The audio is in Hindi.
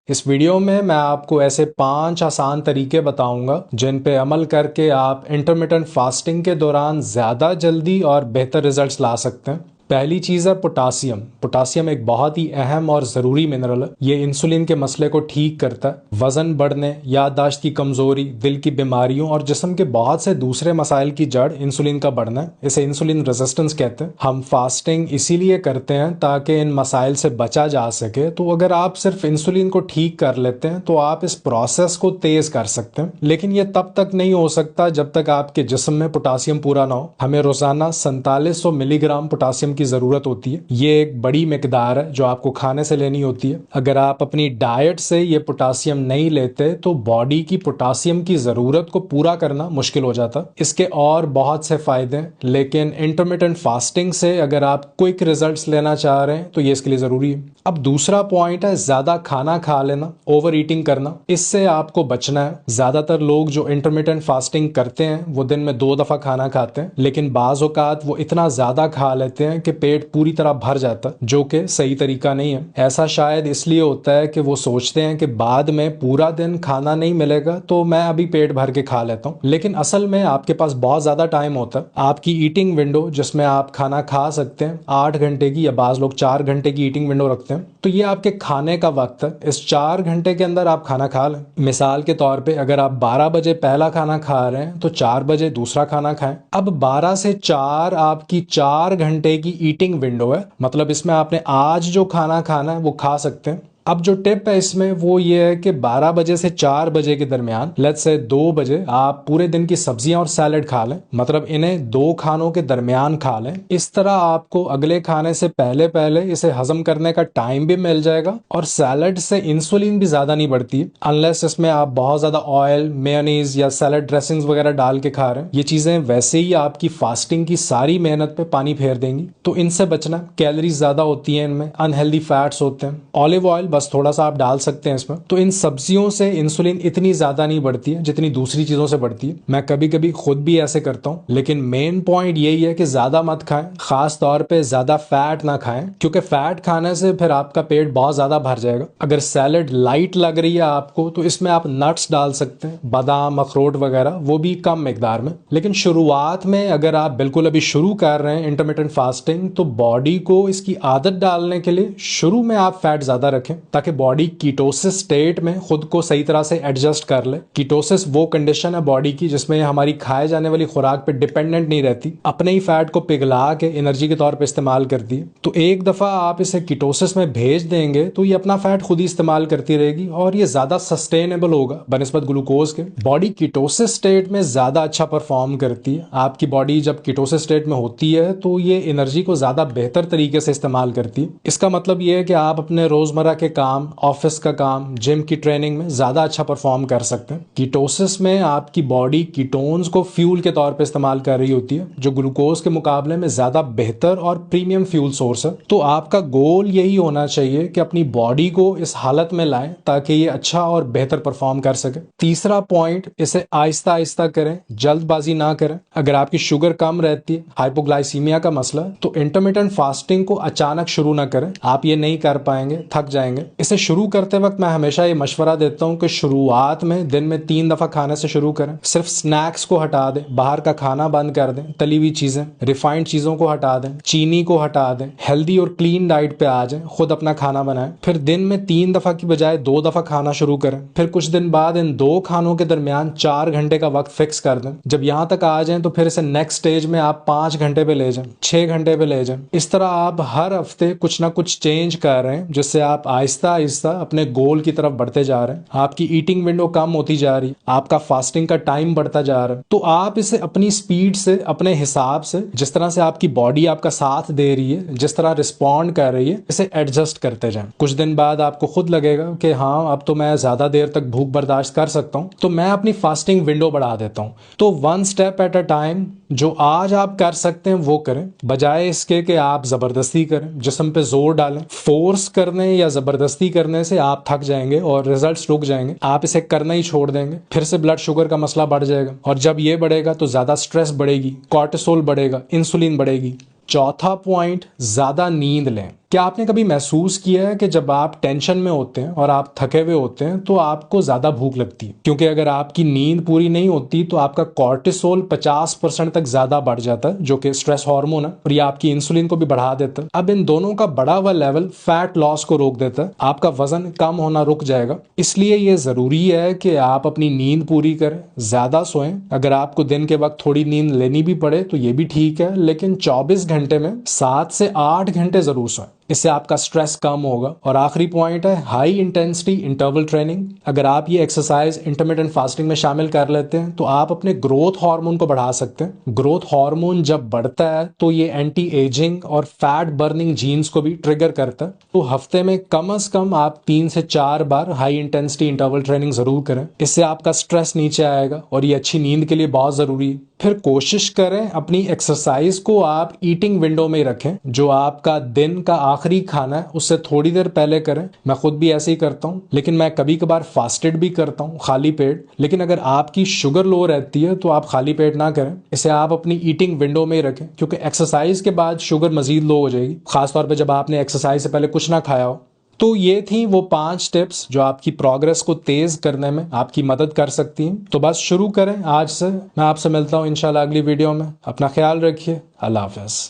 इस वीडियो में मैं आपको ऐसे 5 आसान तरीके बताऊंगा जिन पे अमल करके आप इंटरमिटेंट फास्टिंग के दौरान ज़्यादा जल्दी और बेहतर रिजल्ट्स ला सकते हैं। पहली चीज़ है पोटासियम। पोटासियम एक बहुत ही अहम और ज़रूरी मिनरल है। ये इंसुलिन के मसले को ठीक करता है। वज़न बढ़ने, याददाश्त की कमज़ोरी, दिल की बीमारियों और जिस्म के बहुत से दूसरे मसाइल की जड़ इंसुलिन का बढ़ना है। इसे इंसुलिन रेजिस्टेंस कहते हैं। हम फास्टिंग इसीलिए करते हैं ताकि इन मसाइल से बचा जा सके। तो अगर आप सिर्फ इंसुलिन को ठीक कर लेते हैं तो आप इस प्रोसेस को तेज़ कर सकते हैं, लेकिन ये तब तक नहीं हो सकता जब तक आपके जिस्म में पोटासियम पूरा ना हो। हमें रोज़ाना 4700 मिलीग्राम पोटासियम की जरूरत होती है। ये एक बड़ी मिकदार है जो आपको खाने से लेनी होती है। अगर आप अपनी डाइट से ये पोटासियम नहीं लेते तो बॉडी की पोटासियम की जरूरत को पूरा करना मुश्किल हो जाता। इसके और बहुत से फायदे हैं, लेकिन इंटरमिटेंट फास्टिंग से अगर आप क्विक रिजल्ट्स लेना चाह रहे हैं तो ये इसके लिए जरूरी है। अब दूसरा पॉइंट है ज्यादा खाना खा लेना, ओवर ईटिंग करना। इससे आपको बचना है। ज्यादातर लोग जो इंटरमिटेंट फास्टिंग करते हैं वो दिन में 2 दफा खाना खाते हैं, लेकिन बाज औकात वो इतना ज्यादा खा लेते हैं कि पेट पूरी तरह भर जाता, जो कि सही तरीका नहीं है। ऐसा शायद इसलिए होता है कि वो सोचते हैं कि बाद में पूरा दिन खाना नहीं मिलेगा तो मैं अभी पेट भर के खा लेता हूँ, लेकिन असल में आपके पास बहुत ज्यादा टाइम होता है। आपकी ईटिंग विंडो जिसमें आप खाना खा सकते हैं 8 घंटे की, या बाज लोग 4 घंटे की ईटिंग विंडो रखते हैं, तो ये आपके खाने का वक्त है। इस 4 घंटे के अंदर आप खाना खा लें। मिसाल के तौर पे अगर आप 12 बजे पहला खाना खा रहे हैं तो 4 बजे दूसरा खाना खाएं। अब 12 से 4 आपकी 4 घंटे की ईटिंग विंडो है, मतलब इसमें आपने आज जो खाना खाना है वो खा सकते हैं। अब जो टिप है इसमें वो ये है कि 12 बजे से 4 बजे के दरमियान, लेट्स से 2 बजे, आप पूरे दिन की सब्जियां और सैलेड खा लें, मतलब इन्हें 2 खानों के दरमियान खा लें। इस तरह आपको अगले खाने से पहले पहले इसे हजम करने का टाइम भी मिल जाएगा, और सैलेड से इंसुलिन भी ज्यादा नहीं बढ़ती है, अनलेस इसमें आप बहुत ज्यादा ऑयल, मेयोनीज या सैलेड ड्रेसिंग्स वगैरह डाल के खा रहे हैं। ये चीजें वैसे ही आपकी फास्टिंग की सारी मेहनत पे पानी फेर देंगी, तो इनसे बचना। कैलोरीज ज्यादा होती हैं इनमें, अनहेल्दी फैट्स होते हैं। ऑलिव ऑयल बस थोड़ा सा आप डाल सकते हैं इसमें। तो इन सब्जियों से इंसुलिन इतनी ज्यादा नहीं बढ़ती है जितनी दूसरी चीजों से बढ़ती है। मैं कभी कभी खुद भी ऐसे करता हूँ, लेकिन मेन पॉइंट यही है कि ज्यादा मत खाएं, खास तौर पे ज्यादा फैट ना खाएं, क्योंकि फैट खाने से फिर आपका पेट बहुत ज्यादा भर जाएगा। अगर सैलेड लाइट लग रही है आपको तो इसमें आप नट्स डाल सकते हैं, बादाम, अखरोट वगैरह, वो भी कम मिकदार में। लेकिन शुरुआत में अगर आप बिल्कुल अभी शुरू कर रहे हैं इंटरमिटेंट फास्टिंग, तो बॉडी को इसकी आदत डालने के लिए शुरू में आप फैट ज्यादा रखें, ताकि बॉडी कीटोसिस स्टेट में खुद को सही तरह से एडजस्ट कर ले। कीटोसिस वो कंडीशन है बॉडी की जिसमें हमारी खाए जाने वाली खुराक पे डिपेंडेंट नहीं रहती, अपने ही फैट को पिघला के एनर्जी के तौर पे इस्तेमाल करती है। तो एक दफा आप इसे कीटोसिस में भेज देंगे तो ये अपना फैट खुद ही इस्तेमाल करती रहेगी, और ये ज्यादा सस्टेनेबल होगा बनिस्बत ग्लूकोज के। बॉडी कीटोसिस स्टेट में ज्यादा अच्छा परफॉर्म करती है। आपकी बॉडी जब कीटोसिस स्टेट में होती है तो ये एनर्जी को ज्यादा बेहतर तरीके से इस्तेमाल करती है। इसका मतलब ये है कि आप अपने रोजमर्रा के काम, ऑफिस का काम, जिम की ट्रेनिंग में ज्यादा अच्छा परफॉर्म कर सकते हैं। कीटोसिस में आपकी बॉडी कीटोन्स को फ्यूल के तौर पे इस्तेमाल कर रही होती है, जो ग्लूकोज के मुकाबले में ज्यादा बेहतर और प्रीमियम फ्यूल सोर्स है। तो आपका गोल यही होना चाहिए कि अपनी बॉडी को इस हालत में लाएं ताकि ये अच्छा और बेहतर परफॉर्म कर सके। तीसरा पॉइंट, इसे आहिस्ता आहिस्ता करें, जल्दबाजी ना करें। अगर आपकी शुगर कम रहती है, हाइपोग्लाइसीमिया का मसला, तो इंटरमिटेंट फास्टिंग को अचानक शुरू ना करें। आप ये नहीं कर पाएंगे, थक जाएंगे। इसे शुरू करते वक्त मैं हमेशा ये मशवरा देता हूँ कि शुरुआत में दिन में 3 दफा खाने से शुरू करें। सिर्फ स्नैक्स को हटा दें, बाहर का खाना बंद कर दें, तली हुई चीजें, रिफाइंड चीजों को हटा दें, चीनी को हटा दें, हेल्दी और क्लीन डाइट पे आ जाएं, खुद अपना खाना बनाएं। फिर दिन में 3 दफा की बजाय 2 दफा खाना शुरू करें। फिर कुछ दिन बाद इन 2 खानों के दरमियान 4 घंटे का वक्त फिक्स कर दें। जब यहाँ तक आ जाएं तो फिर इसे नेक्स्ट स्टेज में आप 5 घंटे पे ले जाएं, 6 घंटे पे ले जाएं। इस तरह आप हर हफ्ते कुछ ना कुछ चेंज कर रहे हैं, जिससे आप आहिस्ता आहिस्ता अपने गोल की तरफ बढ़ते जा रहे हैं। आपकी ईटिंग विंडो कम होती जा रही है, आपका फास्टिंग का टाइम बढ़ता जा रहा है। तो आप इसे अपनी स्पीड से, अपने हिसाब से, जिस तरह से आपकी बॉडी आपका साथ दे रही है, जिस तरह रिस्पॉन्ड कर रही है, इसे एडजस्ट करते जाएं। कुछ दिन बाद आपको खुद लगेगा कि हाँ, अब तो मैं ज्यादा देर तक भूख बर्दाश्त कर सकता हूँ, तो मैं अपनी फास्टिंग विंडो बढ़ा देता हूँ। तो 1 स्टेप एट अ टाइम, जो आज आप कर सकते हैं वो करें, बजाय इसके कि आप जबरदस्ती करें, जिस्म पे जोर डालें। फोर्स करने या जबरदस्ती करने से आप थक जाएंगे और रिजल्ट्स रुक जाएंगे। आप इसे करना ही छोड़ देंगे, फिर से ब्लड शुगर का मसला बढ़ जाएगा, और जब ये बढ़ेगा तो ज्यादा स्ट्रेस बढ़ेगी, कॉर्टिसोल बढ़ेगा, इंसुलिन बढ़ेगी। चौथा पॉइंट, ज्यादा नींद लें। क्या आपने कभी महसूस किया है कि जब आप टेंशन में होते हैं और आप थके हुए होते हैं तो आपको ज्यादा भूख लगती है? क्योंकि अगर आपकी नींद पूरी नहीं होती तो आपका कॉर्टिसोल 50% तक ज्यादा बढ़ जाता है, जो कि स्ट्रेस हार्मोन है, और ये आपकी इंसुलिन को भी बढ़ा देता है। अब इन दोनों का बढ़ा हुआ लेवल फैट लॉस को रोक देता है, आपका वजन कम होना रुक जाएगा। इसलिए ये जरूरी है कि आप अपनी नींद पूरी करें, ज्यादा सोएं। अगर आपको दिन के वक्त थोड़ी नींद लेनी भी पड़े तो ये भी ठीक है, लेकिन 24 घंटे में 7 से 8 घंटे जरूर सोएं। इससे आपका स्ट्रेस कम होगा। और आखिरी पॉइंट है हाई इंटेंसिटी इंटरवल ट्रेनिंग। अगर आप ये एक्सरसाइज इंटरमिटेंट फास्टिंग में शामिल कर लेते हैं तो आप अपने ग्रोथ हार्मोन को बढ़ा सकते हैं। ग्रोथ हार्मोन जब बढ़ता है तो ये एंटी एजिंग और फैट बर्निंग जीन्स को भी ट्रिगर करता है। तो हफ्ते में कम से कम आप 3 से 4 बार हाई इंटेंसिटी इंटरवल ट्रेनिंग जरूर करें। इससे आपका स्ट्रेस नीचे आएगा और ये अच्छी नींद के लिए बहुत जरूरी है। फिर कोशिश करें अपनी एक्सरसाइज को आप ईटिंग विंडो में रखें। जो आपका दिन का आखिरी खाना है उससे थोड़ी देर पहले करें। मैं खुद भी ऐसे ही करता हूं, लेकिन मैं कभी कभार फास्टेड भी करता हूं खाली पेट। लेकिन अगर आपकी शुगर लो रहती है तो आप खाली पेट ना करें, इसे आप अपनी ईटिंग विंडो में रखें, क्योंकि एक्सरसाइज के बाद शुगर मजीद लो हो जाएगी, खासतौर पर जब आपने एक्सरसाइज से पहले कुछ ना खाया हो। तो ये थी वो 5 टिप्स जो आपकी प्रोग्रेस को तेज करने में आपकी मदद कर सकती हैं। तो बस शुरू करें आज से। मैं आपसे मिलता हूं इंशाल्लाह अगली वीडियो में। अपना ख्याल रखिए। अल्लाह हाफ़िज़।